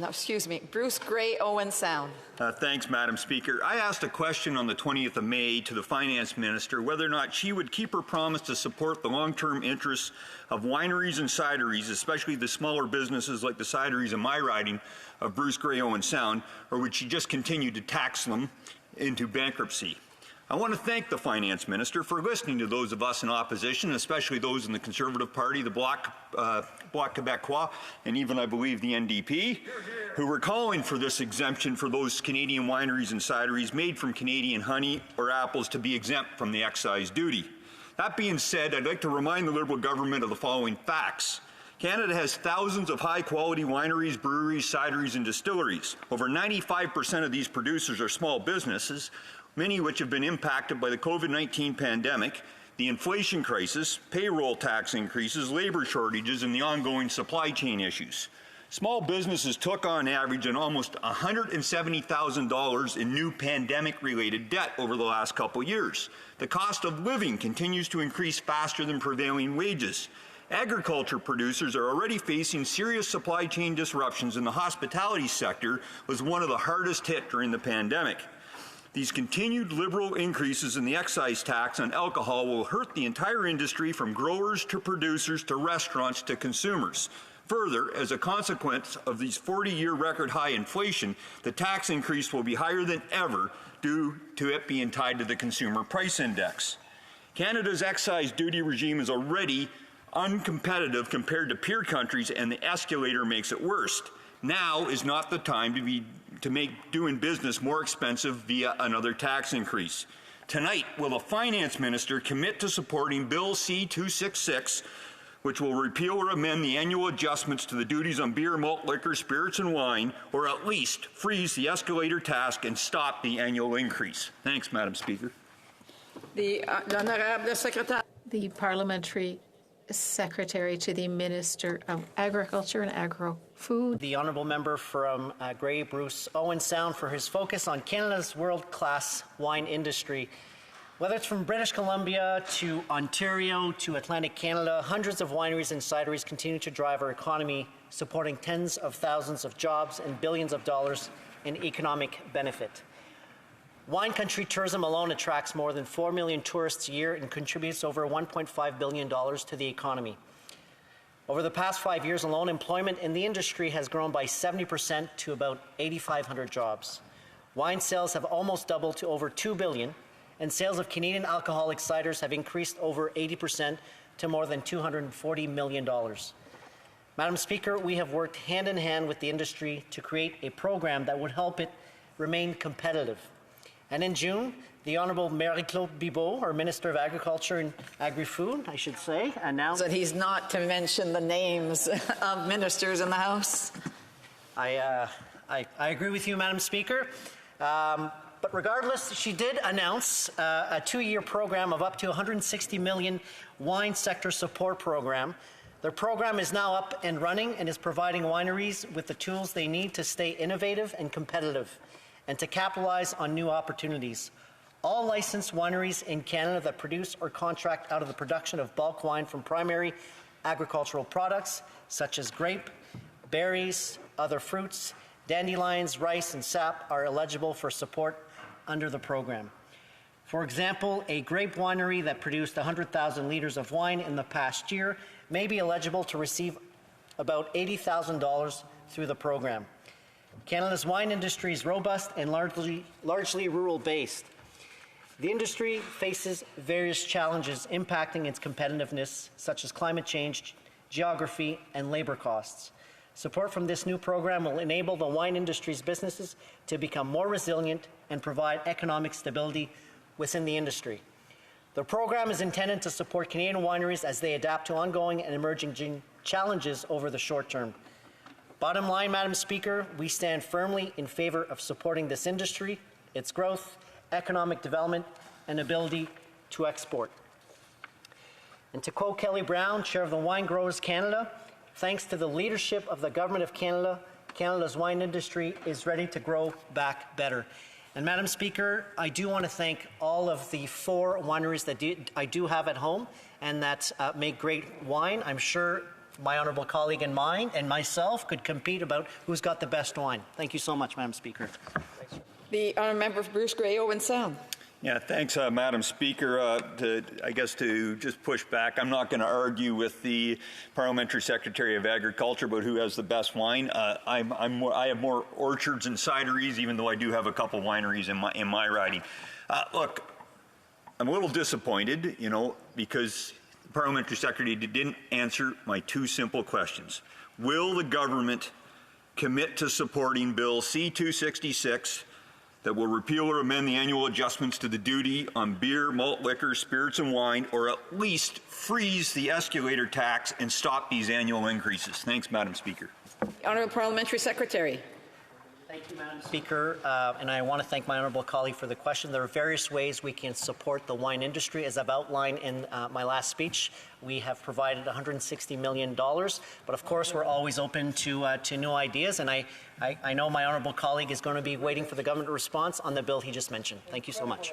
No, excuse me, Bruce-Grey-Owen Sound. Thanks, Madam Speaker. I asked a question on the 20th of May to the Finance Minister whether or not she would keep her promise to support the long-term interests of wineries and cideries, especially the smaller businesses like the cideries in my riding of Bruce-Grey-Owen Sound, or would she just continue to tax them into bankruptcy? I want to thank the Finance Minister for listening to those of us in opposition, especially those in the Conservative Party, the Bloc Québécois, and even, I believe, the NDP, who were calling for this exemption for those Canadian wineries and cideries made from Canadian honey or apples to be exempt from the excise duty. That being said, I'd like to remind the Liberal government of the following facts. Canada has thousands of high-quality wineries, breweries, cideries, and distilleries. Over 95% of these producers are small businesses, many which have been impacted by the COVID-19 pandemic, the inflation crisis, payroll tax increases, labor shortages, and the ongoing supply chain issues. Small businesses took on average an almost $170,000 in new pandemic-related debt over the last couple years. The cost of living continues to increase faster than prevailing wages. Agriculture producers are already facing serious supply chain disruptions, and the hospitality sector was one of the hardest hit during the pandemic. These continued Liberal increases in the excise tax on alcohol will hurt the entire industry, from growers to producers to restaurants to consumers. Further, as a consequence of these 40-year record high inflation, the tax increase will be higher than ever due to it being tied to the Consumer Price Index. Canada's excise duty regime is already uncompetitive compared to peer countries, and the escalator makes it worse. Now is not the time to make doing business more expensive via another tax increase. Tonight, will the Finance Minister commit to supporting Bill C-266, which will repeal or amend the annual adjustments to the duties on beer, malt liquor, spirits, and wine, or at least freeze the escalator tax and stop the annual increase? Thanks, Madam Speaker. The Parliamentary Secretary to the Minister of Agriculture and Agro-Food. The Honourable Member from Grey Bruce-Owen Sound for his focus on Canada's world-class wine industry. Whether it's from British Columbia to Ontario to Atlantic Canada, hundreds of wineries and cideries continue to drive our economy, supporting tens of thousands of jobs and billions of dollars in economic benefit. Wine country tourism alone attracts more than 4 million tourists a year and contributes over $1.5 billion to the economy. Over the past 5 years alone, employment in the industry has grown by 70% to about 8,500 jobs. Wine sales have almost doubled to over $2 billion, and sales of Canadian alcoholic ciders have increased over 80% to more than $240 million. Madam Speaker, we have worked hand in hand with the industry to create a program that would help it remain competitive. And in June, the Honourable Marie-Claude Bibeau, our Minister of Agriculture and Agri-Food, I should say, announced that he's not to mention the names of ministers in the House. I agree with you, Madam Speaker. But regardless, she did announce a 2-year program of up to $160 million wine sector support program. The program is now up and running and is providing wineries with the tools they need to stay innovative and competitive, and to capitalize on new opportunities. All licensed wineries in Canada that produce or contract out of the production of bulk wine from primary agricultural products such as grape, berries, other fruits, dandelions, rice, and sap are eligible for support under the program. For example, a grape winery that produced 100,000 litres of wine in the past year may be eligible to receive about $80,000 through the program. Canada's wine industry is robust and largely rural-based. The industry faces various challenges impacting its competitiveness, such as climate change, geography, and labor costs. Support from this new program will enable the wine industry's businesses to become more resilient and provide economic stability within the industry. The program is intended to support Canadian wineries as they adapt to ongoing and emerging challenges over the short term. Bottom line, Madam Speaker, we stand firmly in favour of supporting this industry, its growth, economic development, and ability to export. And to quote Kelly Brown, Chair of the Wine Growers Canada, thanks to the leadership of the Government of Canada, Canada's wine industry is ready to grow back better. And Madam Speaker, I do want to thank all of the 4 wineries that I do have at home and that make great wine. I'm sure my honourable colleague and mine and myself could compete about who's got the best wine. Thank you so much, Madam Speaker. The honourable member for Bruce-Grey-Owen Sound. Yeah, thanks, Madam Speaker. I guess to just push back, I'm not going to argue with the Parliamentary Secretary of Agriculture about who has the best wine. I have more orchards and cideries, even though I do have a couple wineries in my riding. Look, I'm a little disappointed, because the Parliamentary Secretary didn't answer my two simple questions. Will the government commit to supporting Bill C-266 that will repeal or amend the annual adjustments to the duty on beer, malt liquor, spirits, and wine, or at least freeze the escalator tax and stop these annual increases? Thanks, Madam Speaker. Honourable Parliamentary Secretary. Thank you, Madam Speaker, and I want to thank my honourable colleague for the question. There are various ways we can support the wine industry. As I've outlined in my last speech, we have provided $160 million, but of course we're always open to new ideas, and I know my honourable colleague is going to be waiting for the government response on the bill he just mentioned. Thank you so much.